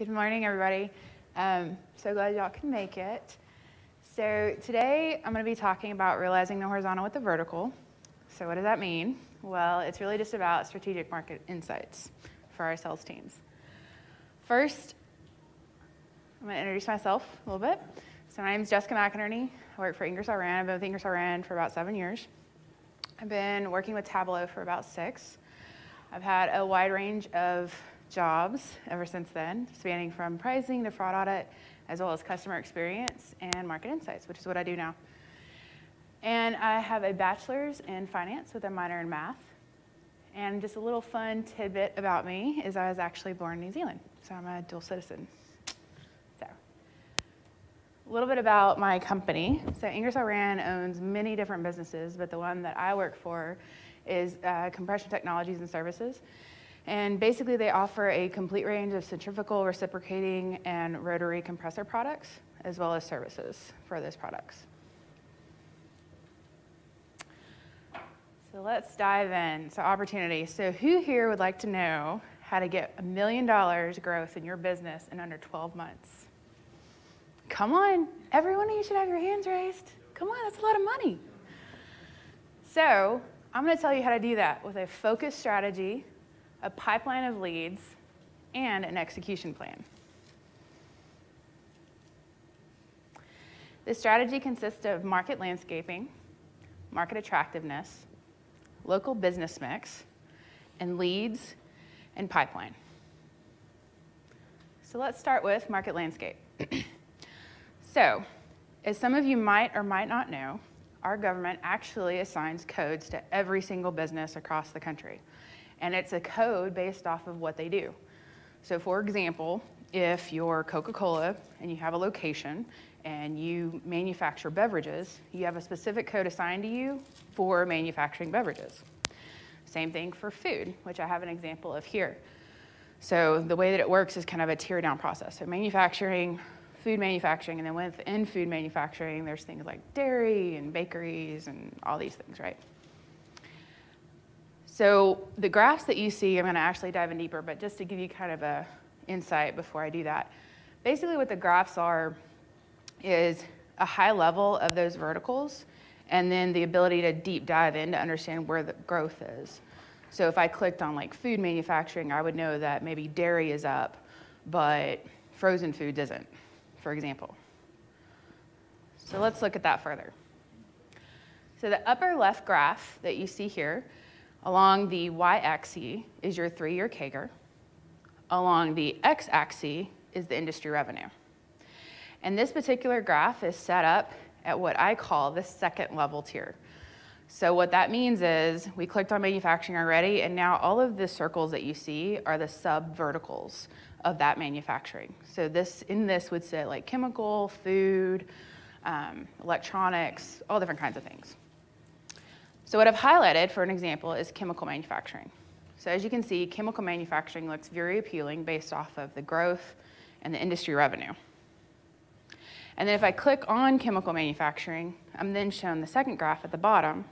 Good morning, everybody. So glad y'all can make it. So today I'm going to be talking about realizing the horizontal with the vertical. So what does that mean? Well, it's really just about strategic market insights for our sales teams. First, I'm going to introduce myself a little bit. So my name is Jessica McInerney. I work for Ingersoll Rand. I've been with Ingersoll Rand for about 7 years. I've been working with Tableau for about 6. I've had a wide range of jobs ever since then, spanning from pricing to fraud audit, as well as customer experience and market insights, which is what I do now. And I have a bachelor's in finance with a minor in math. And just a little fun tidbit about me is I was actually born in New Zealand, so I'm a dual citizen. So, a little bit about my company. So Ingersoll Rand owns many different businesses, but the one that I work for is Compression Technologies and Services. And basically, they offer a complete range of centrifugal, reciprocating, and rotary compressor products, as well as services for those products. So let's dive in. So opportunity. So who here would like to know how to get $1 million growth in your business in under 12 months? Come on. Every one of you should have your hands raised. Come on, that's a lot of money. So I'm going to tell you how to do that with a focused strategy, a pipeline of leads, and an execution plan. This strategy consists of market landscaping, market attractiveness, local business mix, and leads and pipeline. So let's start with market landscape. So, as some of you might or might not know, our government actually assigns codes to every single business across the country. And it's a code based off of what they do. So for example, if you're Coca-Cola and you have a location and you manufacture beverages, you have a specific code assigned to you for manufacturing beverages. Same thing for food, which I have an example of here. So the way that it works is kind of a tear down process. So manufacturing, food manufacturing, and then within food manufacturing, there's things like dairy and bakeries and all these things, right? So the graphs that you see, I'm going to actually dive in deeper, but just to give you kind of a insight before I do that. Basically what the graphs are is a high level of those verticals and then the ability to deep dive in to understand where the growth is. So if I clicked on like food manufacturing, I would know that maybe dairy is up, but frozen foods isn't, for example. So let's look at that further. So the upper left graph that you see here, along the y-axis is your 3-year CAGR. Along the x-axis is the industry revenue. And this particular graph is set up at what I call the second level tier. So what that means is we clicked on manufacturing already, and now all of the circles that you see are the sub-verticals of that manufacturing. So in this would sit like chemical, food, electronics, all different kinds of things. So what I've highlighted for an example is chemical manufacturing. So as you can see, chemical manufacturing looks very appealing based off of the growth and the industry revenue. And then if I click on chemical manufacturing, I'm then shown the second graph at the bottom,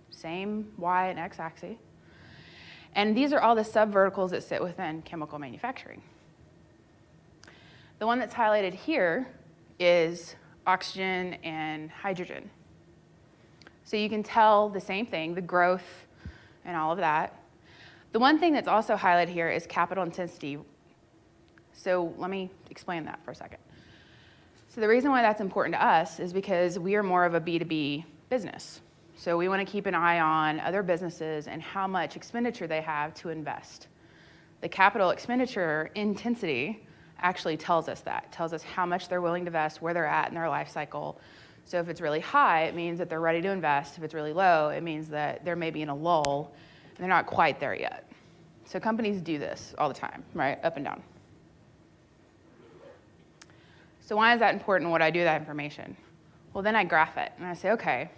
same y and x axis. And these are all the sub-verticals that sit within chemical manufacturing. The one that's highlighted here is oxygen and hydrogen. So you can tell the same thing, the growth and all of that. The one thing that's also highlighted here is capital intensity. So let me explain that for a second. So the reason why that's important to us is because we are more of a B2B business. So we want to keep an eye on other businesses and how much expenditure they have to invest. The capital expenditure intensity actually tells us that, tells us how much they're willing to invest, where they're at in their life cycle. So if it's really high, it means that they're ready to invest. If it's really low, it means that they're maybe in a lull and they're not quite there yet. So companies do this all the time, right? Up and down. So why is that important what I do with that information? Well, then I graph it and I say, okay,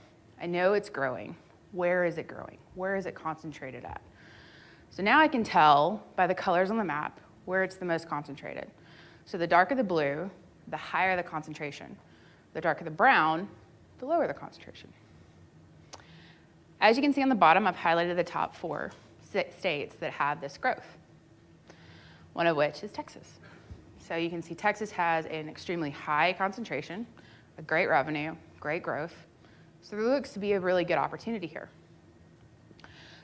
I know it's growing. Where is it growing? Where is it concentrated at? So now I can tell by the colors on the map where it's the most concentrated. So the darker the blue, the higher the concentration. The darker the brown, the lower the concentration. As you can see on the bottom, I've highlighted the top 4 states that have this growth, one of which is Texas. So you can see Texas has an extremely high concentration, a great revenue, great growth. So there looks to be a really good opportunity here.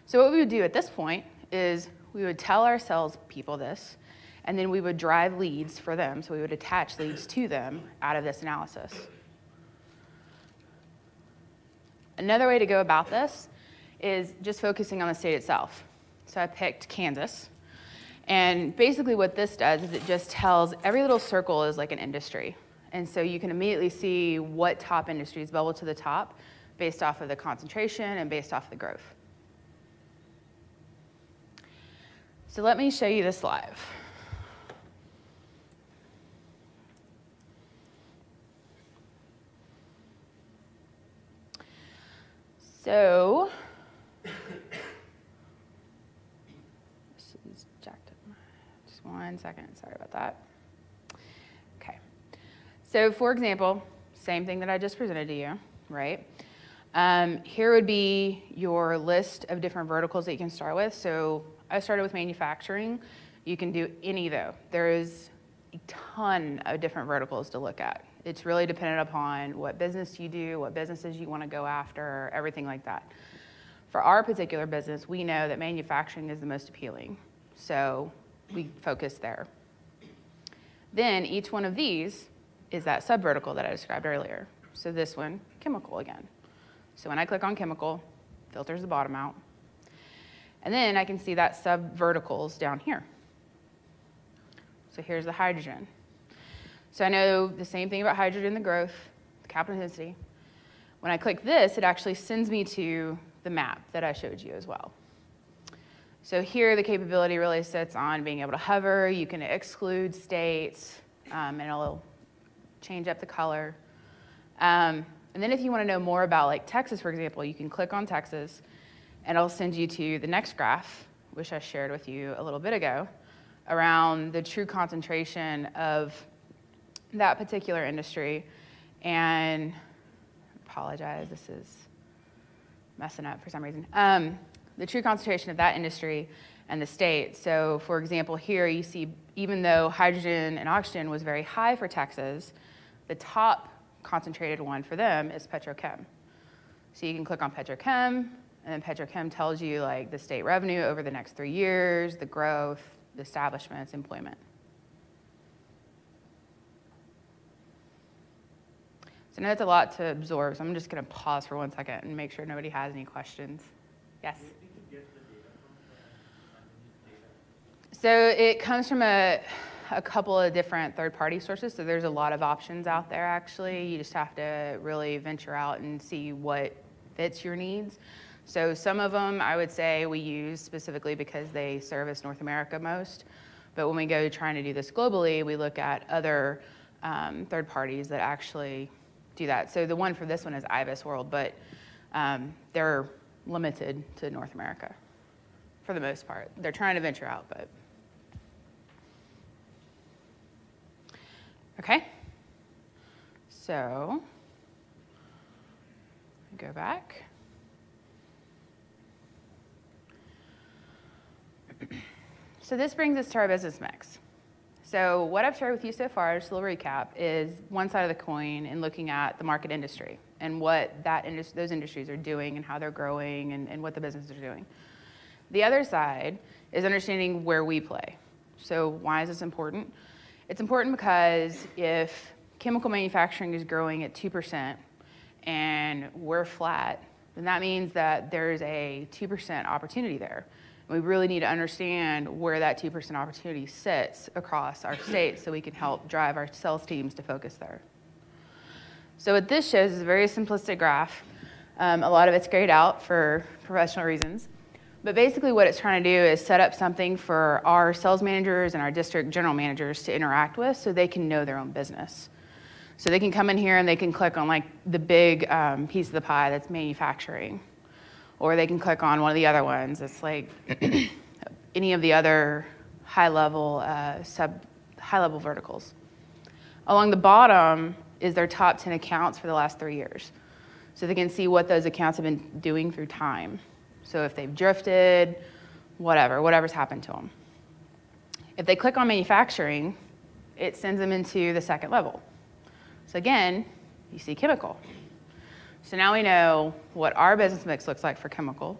So what we would do at this point is we would tell our salespeople this, and then we would drive leads for them. So we would attach leads to them out of this analysis. Another way to go about this is just focusing on the state itself. So I picked Kansas. And basically what this does is it just tells every little circle is like an industry. And so you can immediately see what top industries bubble to the top based off of the concentration and based off of the growth. So let me show you this live. So this is jacked up. Just 1 second, sorry about that. Okay, so for example, same thing that I just presented to you, right? Here would be your list of different verticals that you can start with. So I started with manufacturing. You can do any though. There is a ton of different verticals to look at. It's really dependent upon what business you do, what businesses you want to go after, everything like that. For our particular business, we know that manufacturing is the most appealing, so we focus there. Then each one of these is that subvertical that I described earlier. So this one, chemical again. So when I click on chemical, filters the bottom out. And then I can see that subverticals down here. So here's the hydrogen. So I know the same thing about hydrogen, the growth, the capital intensity. When I click this, it actually sends me to the map that I showed you as well. So here the capability really sits on being able to hover. You can exclude states, and it'll change up the color. And then if you want to know more about like Texas, for example, you can click on Texas, and it'll send you to the next graph, which I shared with you a little bit ago, around the true concentration of that particular industry. And apologize, this is messing up for some reason. The true concentration of that industry and the state. So for example, here you see, even though hydrogen and oxygen was very high for Texas, the top concentrated one for them is petrochem. So you can click on petrochem, and then petrochem tells you like the state revenue over the next 3 years, the growth, the establishments, employment. So I know that's a lot to absorb, so I'm just going to pause for 1 second and make sure nobody has any questions. Yes? So it comes from a couple of different third-party sources, so there's a lot of options out there, actually. You just have to really venture out and see what fits your needs. So some of them, I would say, we use specifically because they service North America most. But when we go trying to do this globally, we look at other third parties that actually do that. So the one for this one is IBIS World, but they're limited to North America for the most part. They're trying to venture out, but. Okay, so go back. So this brings us to our business mix. So what I've shared with you so far, just a little recap, is one side of the coin in looking at the market industry and what those industries are doing and how they're growing and what the businesses are doing. The other side is understanding where we play. So why is this important? It's important because if chemical manufacturing is growing at 2% and we're flat, then that means that there's a 2% opportunity there. We really need to understand where that 2% opportunity sits across our state so we can help drive our sales teams to focus there. So what this shows is a very simplistic graph. A lot of it's grayed out for professional reasons. But basically what it's trying to do is set up something for our sales managers and our district general managers to interact with so they can know their own business. So they can come in here and they can click on like the big piece of the pie that's manufacturing. Or they can click on one of the other ones. It's like any of the other high-level verticals. Along the bottom is their top 10 accounts for the last 3 years. So they can see what those accounts have been doing through time. So if they've drifted, whatever's happened to them. If they click on manufacturing, it sends them into the second level. So again, you see chemical. So now we know what our business mix looks like for chemical,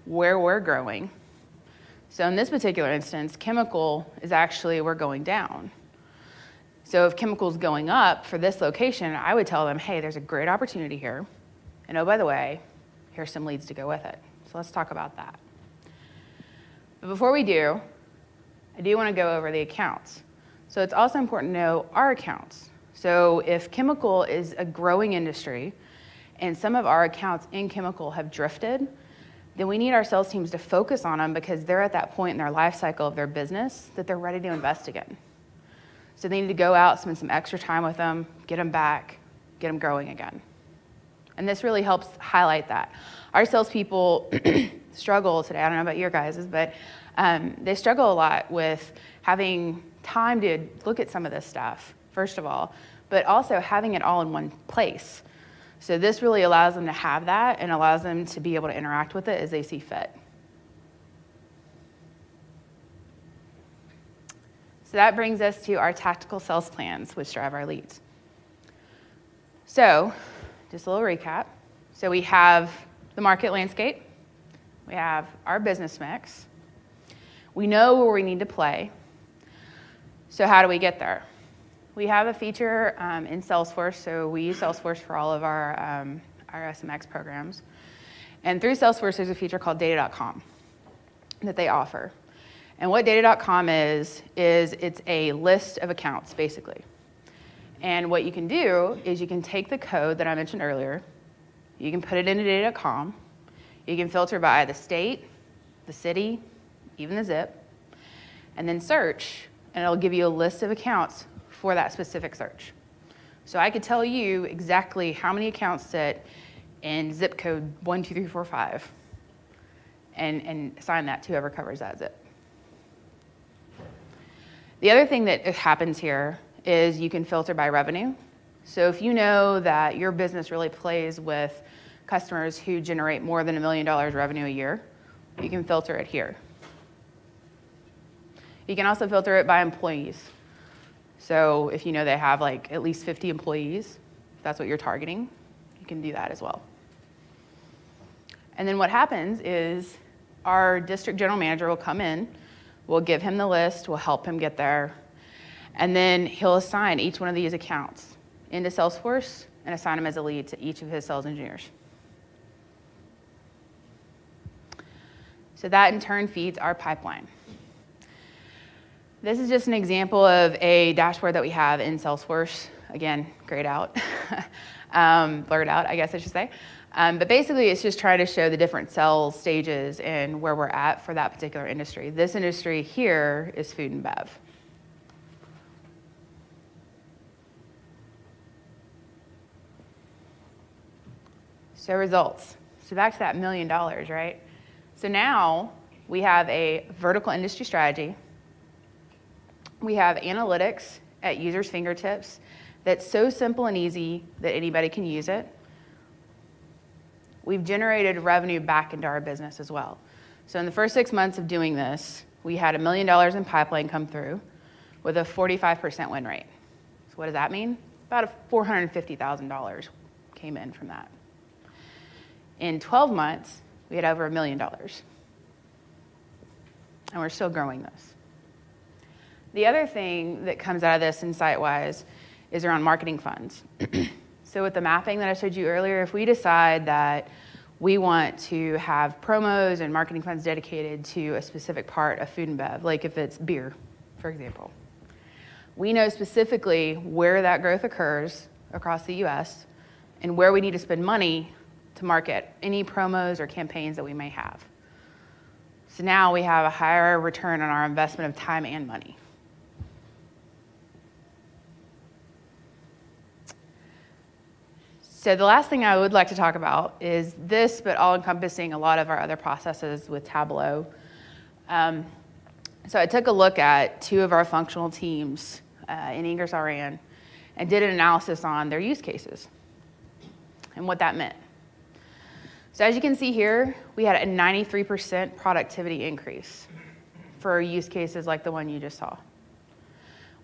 where we're growing. So in this particular instance, chemical is actually, we're going down. So if chemical is going up for this location, I would tell them, hey, there's a great opportunity here. And oh, by the way, here's some leads to go with it. So let's talk about that. But before we do, I do want to go over the accounts. So it's also important to know our accounts. So if chemical is a growing industry and some of our accounts in chemical have drifted, then we need our sales teams to focus on them because they're at that point in their life cycle of their business that they're ready to invest again. So they need to go out, spend some extra time with them, get them back, get them growing again. And this really helps highlight that. Our salespeople struggle today, I don't know about your guys', but they struggle a lot with having time to look at some of this stuff, first of all, but also having it all in one place. So this really allows them to have that and allows them to be able to interact with it as they see fit. So that brings us to our tactical sales plans, which drive our leads. So just a little recap. So we have the market landscape. We have our business mix. We know where we need to play. So how do we get there? We have a feature in Salesforce. So we use Salesforce for all of our SMX programs. And through Salesforce, there's a feature called Datacom that they offer. And what Datacom is it's a list of accounts, basically. And what you can do is you can take the code that I mentioned earlier, you can put it into Datacom, you can filter by the state, the city, even the zip, and then search, and it'll give you a list of accounts for that specific search. So I could tell you exactly how many accounts sit in zip code 12345 and assign that to whoever covers that zip. The other thing that happens here is you can filter by revenue. So if you know that your business really plays with customers who generate more than $1 million revenue a year, you can filter it here. You can also filter it by employees. So if you know they have like at least 50 employees, if that's what you're targeting, you can do that as well. And then what happens is our district general manager will come in, we'll give him the list, we'll help him get there, and then he'll assign each one of these accounts into Salesforce and assign them as a lead to each of his sales engineers. So that in turn feeds our pipeline. This is just an example of a dashboard that we have in Salesforce. Again, grayed out, blurred out, I guess I should say. But basically, it's just trying to show the different sales stages and where we're at for that particular industry. This industry here is food and bev. So results. So back to that $1 million, right? So now we have a vertical industry strategy. We have analytics at users' fingertips that's so simple and easy that anybody can use it. We've generated revenue back into our business as well. So in the first 6 months of doing this, we had $1 million in pipeline come through with a 45% win rate. So what does that mean? About $450,000 came in from that. In 12 months, we had over $1 million. And we're still growing this. The other thing that comes out of this insight-wise is around marketing funds. So with the mapping that I showed you earlier, if we decide that we want to have promos and marketing funds dedicated to a specific part of food and bev, like if it's beer, for example, we know specifically where that growth occurs across the US and where we need to spend money to market any promos or campaigns that we may have. So now we have a higher return on our investment of time and money. So the last thing I would like to talk about is this, but all encompassing a lot of our other processes with Tableau. So I took a look at 2 of our functional teams in Ingersoll Rand and did an analysis on their use cases and what that meant. So as you can see here, we had a 93% productivity increase for use cases like the one you just saw.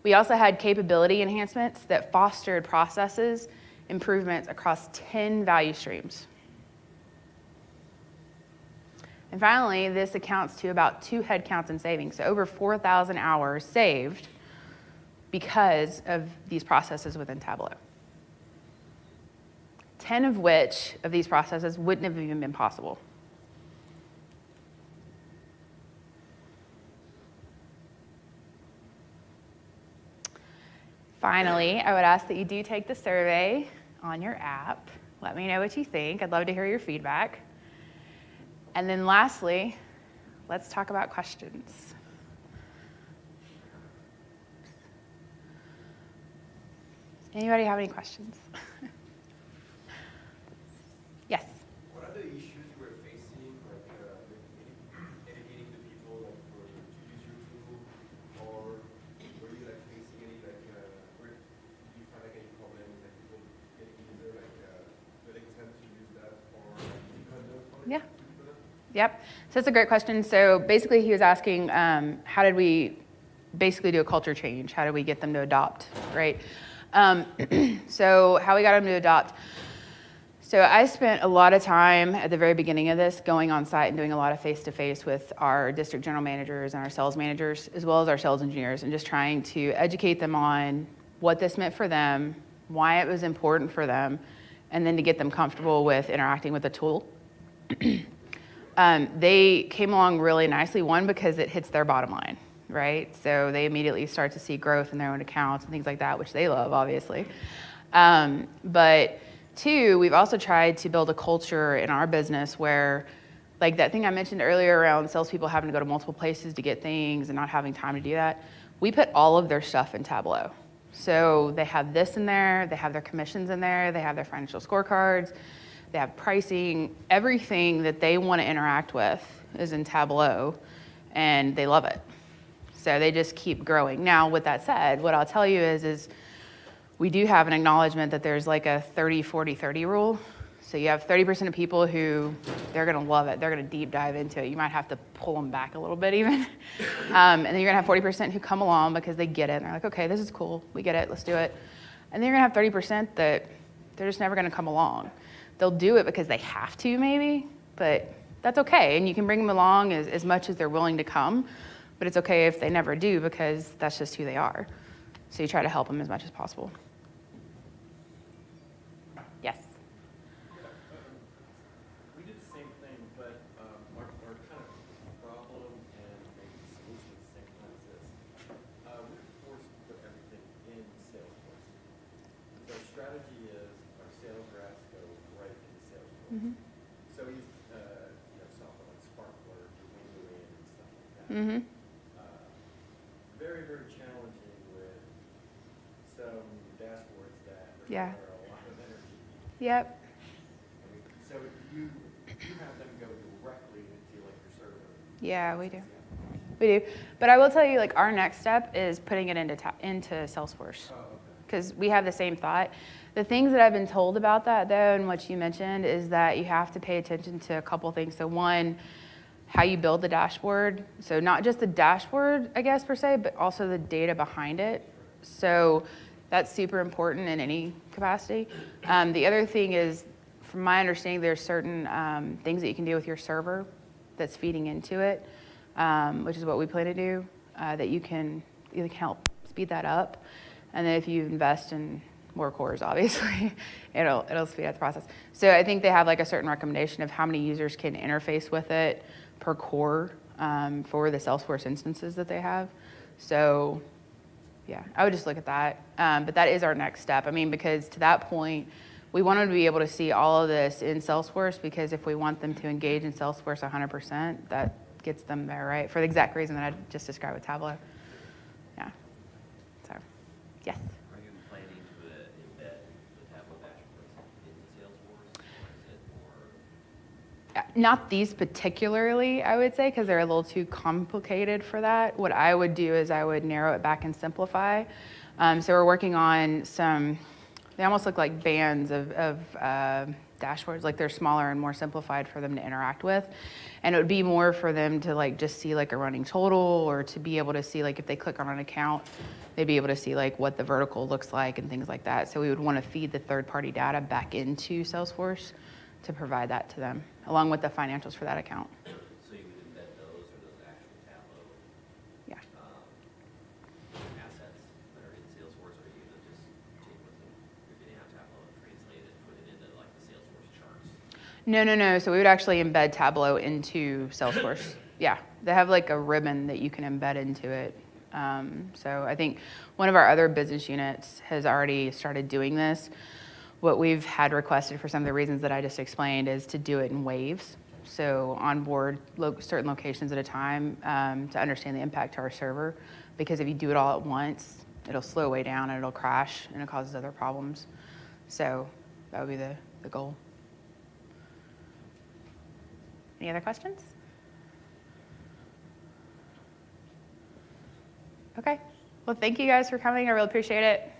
We also had capability enhancements that fostered processes improvements across 10 value streams. And finally, this accounts to about 2 headcounts in savings, so over 4,000 hours saved because of these processes within Tableau. 10 of which of these processes wouldn't have even been possible. Finally, I would ask that you do take the survey on your app. Let me know what you think. I'd love to hear your feedback. And then lastly, let's talk about questions. Anybody have any questions? Yes? What are the issues you were facing, like educating the people like, to use your tool, or were you like facing any like, where did you find like any problems like people getting user like letting them to use that or Yeah. Yep. So that's a great question. So basically he was asking how did we basically do a culture change? How did we get them to adopt, right? So how we got them to adopt. So I spent a lot of time at the very beginning of this going on site and doing a lot of face-to-face with our district general managers and our sales managers, as well as our sales engineers, and just trying to educate them on what this meant for them, why it was important for them, and then to get them comfortable with interacting with the tool. They came along really nicely, one, because it hits their bottom line, right? So they immediately start to see growth in their own accounts and things like that, which they love, obviously. But two, we've also tried to build a culture in our business where, like that thing I mentioned earlier around salespeople having to go to multiple places to get things and not having time to do that, we put all of their stuff in Tableau. So they have this in there, they have their commissions in there, they have their financial scorecards, they have pricing, everything that they want to interact with is in Tableau, and they love it. So they just keep growing. Now, with that said, what I'll tell you is we do have an acknowledgement that there's like a 30-40-30 rule. So you have 30% of people who, they're gonna love it, they're gonna deep dive into it. You might have to pull them back a little bit even. And then you're gonna have 40% who come along because they get it, and they're like, okay, this is cool, we get it, let's do it. And then you're gonna have 30% that they're just never gonna come along. They'll do it because they have to maybe, but that's okay. And you can bring them along as much as they're willing to come, but it's okay if they never do because that's just who they are. So you try to help them as much as possible. Yes? We did the same thing, but our kind of problem and maybe the solution at the same time is this. We were forced to put everything in Salesforce. So our strategy is our sales reps go right into Salesforce. Mm-hmm. So he's, software like Sparkler, Window and stuff like that. Mm-hmm. Very, very challenging with some dashboards that Yeah. require a lot of energy. Yep. So you have them go directly into like your server. Yeah, we do. We do. But I will tell you, like, our next step is putting it into Salesforce. Oh, okay. Because we have the same thought. The things that I've been told about that, though, and what you mentioned, is that you have to pay attention to a couple things. So one, how you build the dashboard. So not just the dashboard, I guess, per se, but also the data behind it. So that's super important in any capacity. The other thing is, from my understanding, there's certain things that you can do with your server that's feeding into it, which is what we plan to do, that you can help speed that up. And then if you invest in more cores, obviously, it'll speed up the process. So I think they have like a certain recommendation of how many users can interface with it per core for the Salesforce instances that they have. So yeah, I would just look at that. But that is our next step. I mean, because to that point, we want them to be able to see all of this in Salesforce, because if we want them to engage in Salesforce 100%, that gets them there, right? For the exact reason that I just described with Tableau. Yeah. So, yes? Are you planning to embed the Tableau dashboards into Salesforce, or is it more? Not these particularly, I would say, because they're a little too complicated for that. What I would do is I would narrow it back and simplify. So we're working on some, they almost look like bands of dashboards. Like they're smaller and more simplified for them to interact with. And it would be more for them to like just see like a running total, or to be able to see like if they click on an account, they'd be able to see like what the vertical looks like and things like that. So we would want to feed the third-party data back into Salesforce to provide that to them, along with the financials for that account. So you would embed those or those actual Tableau Yeah. assets that are in Salesforce, or you would just take what you're getting out of Tableau and translate it, put it into like the Salesforce charts? No. So we would actually embed Tableau into Salesforce. Yeah, they have like a ribbon that you can embed into it. So I think one of our other business units has already started doing this. What we've had requested for some of the reasons that I just explained is to do it in waves. So onboard certain locations at a time to understand the impact to our server. Because if you do it all at once, it'll slow way down and it'll crash and it causes other problems. So that would be the goal. Any other questions? Okay. Well, thank you guys for coming. I really appreciate it.